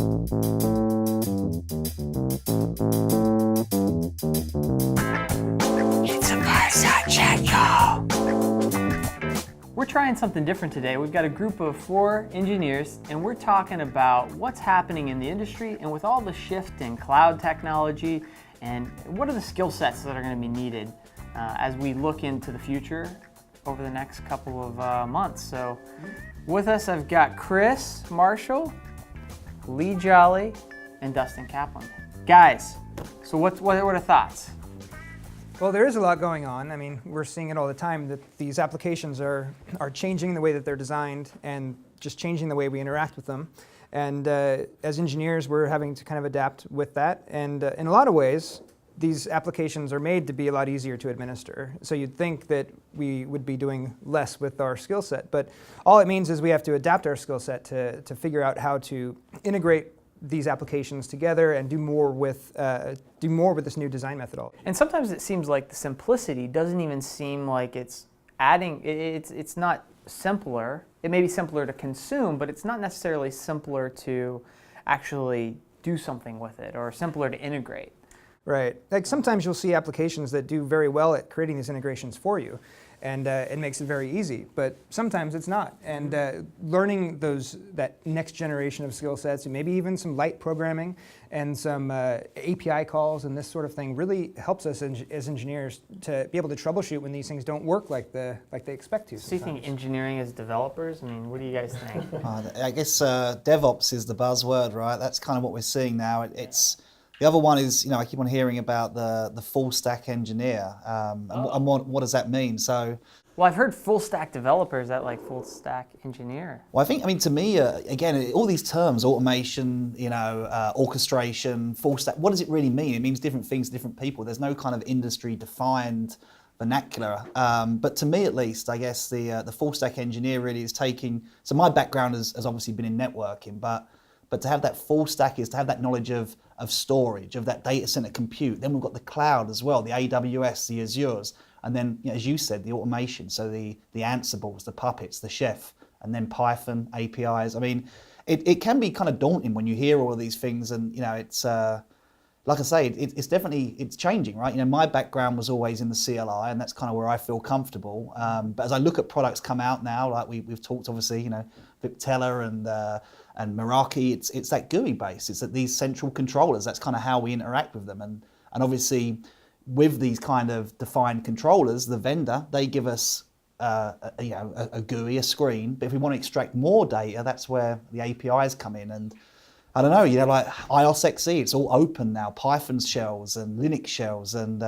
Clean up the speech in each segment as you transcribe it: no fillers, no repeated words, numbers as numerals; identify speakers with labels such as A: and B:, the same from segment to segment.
A: It's a Fireside Chat, y'all.
B: We're trying something different today. We've got a group of 4 engineers, and we're talking about what's happening in the industry and with all the shift in cloud technology, and what are the skill sets that are going to be needed as we look into the future over the next couple of months. So with us, I've got Chris Marshall, Lee Jolly, and Dustin Kaplan. Guys, so what are the thoughts?
C: Well, there is a lot going on. I mean, we're seeing it all the time that these applications are changing the way that they're designed and just changing the way we interact with them. And as engineers, we're having to kind of adapt with that. And in a lot of ways, these applications are made to be a lot easier to administer. So you'd think that we would be doing less with our skill set, but all it means is we have to adapt our skill set to figure out how to integrate these applications together and do more with this new design methodology.
B: And sometimes it seems like the simplicity doesn't even seem like it's adding, it's not simpler. It may be simpler to consume, but it's not necessarily simpler to actually do something with it or simpler to integrate.
C: Right. Like sometimes you'll see applications that do very well at creating these integrations for you, and it makes it very easy. But sometimes it's not. And learning that next generation of skill sets, and maybe even some light programming and some API calls and this sort of thing, really helps us as engineers to be able to troubleshoot when these things don't work like they expect to.
B: So you think engineering as developers? I mean, what do you guys think?
D: I guess DevOps is the buzzword, right? That's kind of what we're seeing now. The other one is, I keep on hearing about the full stack engineer, and what does that mean? So,
B: well, I've heard full stack developers that like full stack engineer.
D: Well, I mean, to me, again, all these terms, automation, orchestration, full stack, what does it really mean? It means different things to different people. There's no kind of industry defined vernacular. But to me, at least, I guess the full stack engineer really is taking. So my background has obviously been in networking, but to have that full stack is to have that knowledge of storage, of that data center compute. Then we've got the cloud as well, the AWS, the Azures, and then, as you said, the automation. So the Ansibles, the Puppets, the Chef, and then Python, APIs. I mean, it can be kind of daunting when you hear all of these things, and it's like I say, it's definitely changing, right? My background was always in the CLI, and that's kind of where I feel comfortable. But as I look at products come out now, like we've talked, obviously, Viptela and Meraki, it's that GUI base. It's that these central controllers. That's kind of how we interact with them. And obviously, with these kind of defined controllers, the vendor, they give us a GUI, a screen. But if we want to extract more data, that's where the APIs come in. And I don't know, like iOS XE, it's all open now, Python shells and Linux shells, and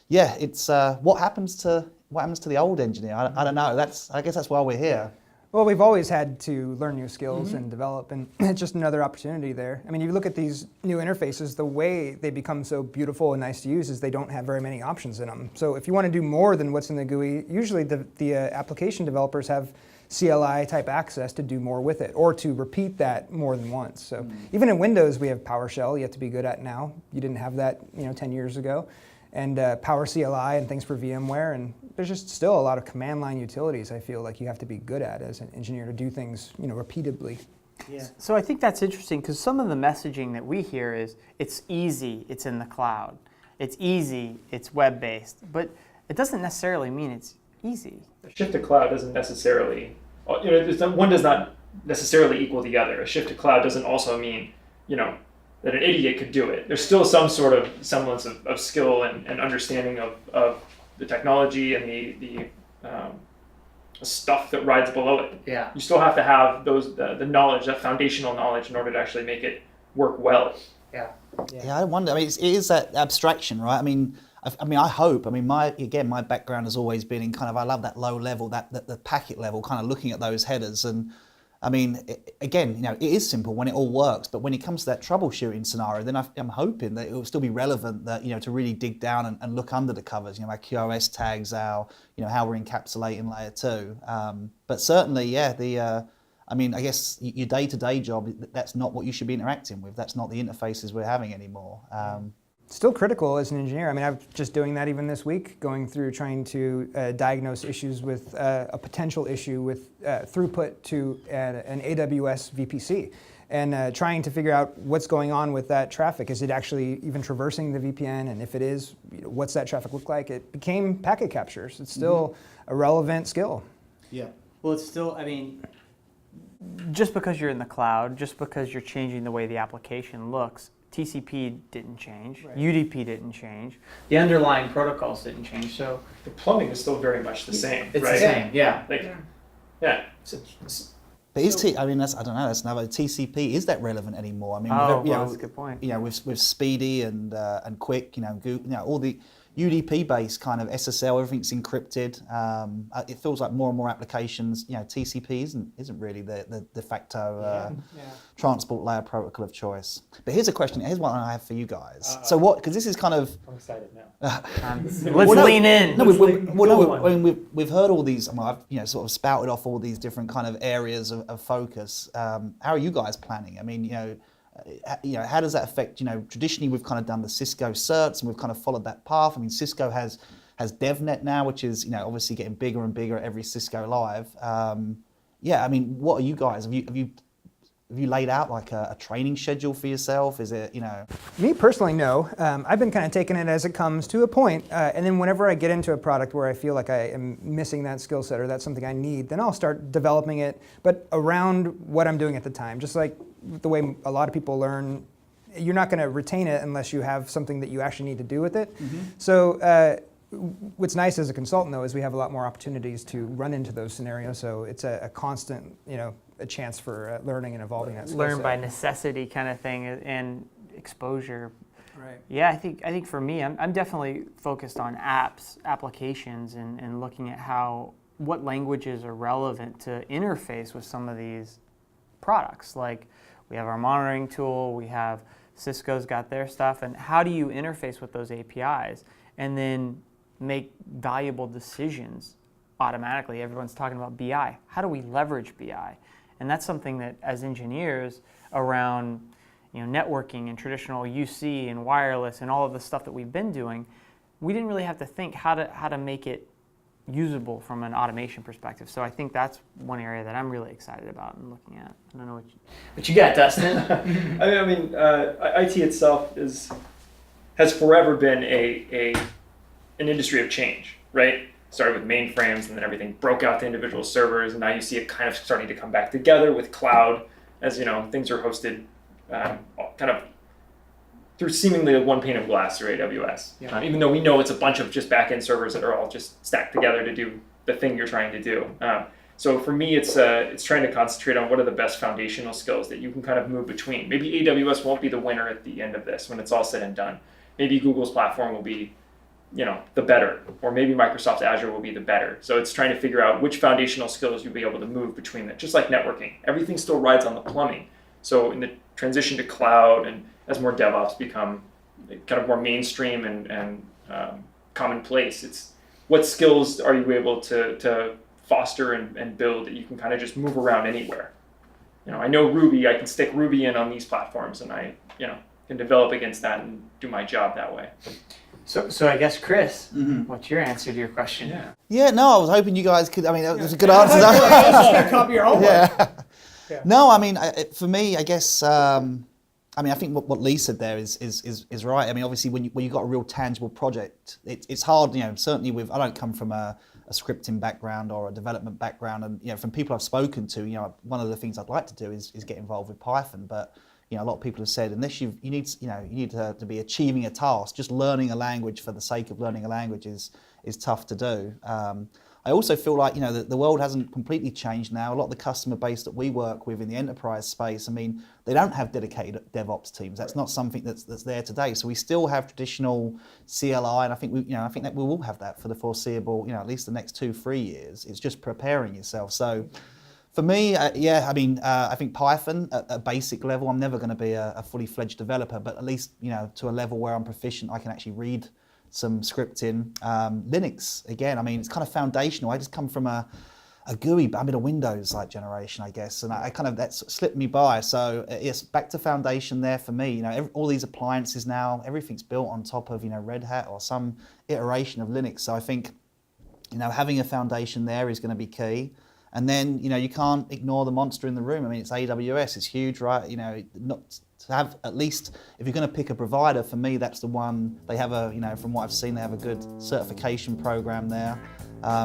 D: it's what happens to the old engineer? I don't know. I guess that's why we're here.
C: Well, we've always had to learn new skills and develop, and it's just another opportunity there. I mean, if you look at these new interfaces, the way they become so beautiful and nice to use is they don't have very many options in them. So if you want to do more than what's in the GUI, usually the application developers have CLI type access to do more with it, or to repeat that more than once. So even in Windows, we have PowerShell you have to be good at now. You didn't have that 10 years ago. And Power CLI and things for VMware, and there's just still a lot of command line utilities I feel like you have to be good at as an engineer to do things repeatedly.
B: Yeah. So I think that's interesting because some of the messaging that we hear is it's easy, it's in the cloud. It's easy, it's web-based. But it doesn't necessarily mean it's easy.
E: A shift to cloud doesn't necessarily, one does not necessarily equal the other. A shift to cloud doesn't also mean, that an idiot could do it. There's still some sort of semblance of skill and understanding of the technology and the stuff that rides below it.
B: Yeah.
E: You still have to have the knowledge, that foundational knowledge, in order to actually make it work well.
B: Yeah.
D: Yeah, I wonder. I mean, it is that abstraction, right? I hope. My background has always been in kind of, I love that low level, the packet level, kind of looking at those headers. And it is simple when it all works, but when it comes to that troubleshooting scenario, then I'm hoping that it will still be relevant that, to really dig down and look under the covers, our QoS tags, how we're encapsulating layer 2. But certainly, I guess your day-to-day job, that's not what you should be interacting with. That's not the interfaces we're having anymore.
C: Still critical as an engineer. I'm just doing that even this week, going through trying to diagnose issues with a potential issue with throughput to an AWS VPC. and trying to figure out what's going on with that traffic. Is it actually even traversing the VPN? And if it is, what's that traffic look like? It became packet captures. It's still a relevant skill.
D: Yeah.
B: Well, it's still, I mean, just because you're in the cloud, just because you're changing the way the application looks, TCP didn't change, UDP didn't change, the underlying protocols didn't change. So
E: The plumbing is still very much the same,
B: it's
E: right?
B: the same, yeah.
E: Like, yeah.
D: But I mean, I don't know. That's another TCP. Is that relevant anymore? I mean,
B: That's a good point.
D: With Speedy and Quick, Google, all the UDP-based kind of SSL, everything's encrypted. It feels like more and more applications. TCP isn't really the de facto transport layer protocol of choice. But here's a question. Here's one I have for you guys. So what? Because this is kind of.
E: I'm excited now.
B: Let's lean in.
D: We've heard all these. I've sort of spouted off all these different kind of areas of focus. How are you guys planning? I mean, how does that affect? Traditionally we've kind of done the Cisco certs and we've kind of followed that path. I mean, Cisco has DevNet now, which is obviously getting bigger and bigger at every Cisco Live. I mean, what are you guys? Have you laid out like a training schedule for yourself? Is it
C: Me personally, no. I've been kind of taking it as it comes to a point, and then whenever I get into a product where I feel like I am missing that skill set or that's something I need, then I'll start developing it, but around what I'm doing at the time. Just like the way a lot of people learn, you're not going to retain it unless you have something that you actually need to do with it. So what's nice as a consultant, though, is we have a lot more opportunities to run into those scenarios. So it's a constant, a chance for learning and evolving that skill set.
B: Learn by necessity kind of thing and exposure.
C: Right.
B: Yeah, I think for me, I'm definitely focused on applications, and looking at what languages are relevant to interface with some of these products. Like we have our monitoring tool, we have Cisco's got their stuff, and how do you interface with those APIs and then make valuable decisions automatically? Everyone's talking about BI. How do we leverage BI? And that's something that as engineers around networking and traditional UC and wireless and all of the stuff that we've been doing, we didn't really have to think how to make it usable from an automation perspective. So I think that's one area that I'm really excited about and looking at. I don't know what you got, Dustin.
E: I mean, IT itself has forever been an industry of change, right? Started with mainframes, and then everything broke out to individual servers, and now you see it kind of starting to come back together with cloud, as things are hosted kind of through seemingly one pane of glass through AWS. Even though we know it's a bunch of just back-end servers that are all just stacked together to do the thing you're trying to do. So for me, it's trying to concentrate on what are the best foundational skills that you can kind of move between. Maybe AWS won't be the winner at the end of this when it's all said and done. Maybe Google's platform will be the better, or maybe Microsoft Azure will be the better. So it's trying to figure out which foundational skills you'll be able to move between them. Just like networking, everything still rides on the plumbing. So in the transition to cloud, and as more DevOps become kind of more mainstream and commonplace, it's what skills are you able to foster and build that you can kind of just move around anywhere. I know Ruby, I can stick Ruby in on these platforms, and I can develop against that and do my job that way.
B: So I guess, Chris, what's your answer to your question?
D: Yeah, no, I was hoping you guys could. I mean, that was a good answer.
C: Copy your homework.
D: Yeah. No, I mean, for me, I guess. I think what Lee said there is right. I mean, obviously, when you've got a real tangible project, it's hard. Certainly I don't come from a scripting background or a development background, and from people I've spoken to, one of the things I'd like to do is get involved with Python, but. A lot of people have said, unless you need to be achieving a task, just learning a language for the sake of learning a language is tough to do. I also feel like the world hasn't completely changed now. A lot of the customer base that we work with in the enterprise space, I mean, they don't have dedicated DevOps teams. That's not something that's there today. So we still have traditional CLI, and I think that we will have that for the foreseeable, at least the next 2-3 years. It's just preparing yourself. So. For me, I think Python at a basic level. I'm never going to be a fully fledged developer, but at least to a level where I'm proficient, I can actually read some scripting. Linux, again, I mean, it's kind of foundational. I just come from a GUI, but I'm in a Windows like generation, I guess, and that slipped me by. So yes, back to foundation there for me. All these appliances now, everything's built on top of Red Hat or some iteration of Linux. So I think having a foundation there is going to be key. And then, you can't ignore the monster in the room. I mean, it's AWS, it's huge, right? Not to have, at least, if you're going to pick a provider, for me, that's the one. They have from what I've seen, they have a good certification program there.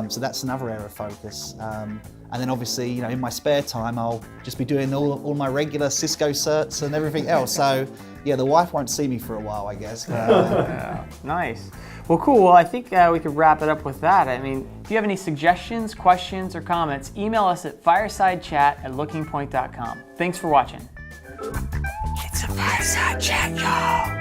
D: So that's another area of focus. And then obviously, in my spare time, I'll just be doing all my regular Cisco certs and everything else. So yeah, the wife won't see me for a while, I guess.
B: Yeah, nice. Well, cool. Well, I think we could wrap it up with that. I mean, if you have any suggestions, questions, or comments, email us at firesidechat@lookingpoint.com. Thanks for watching.
A: It's a fireside chat, y'all.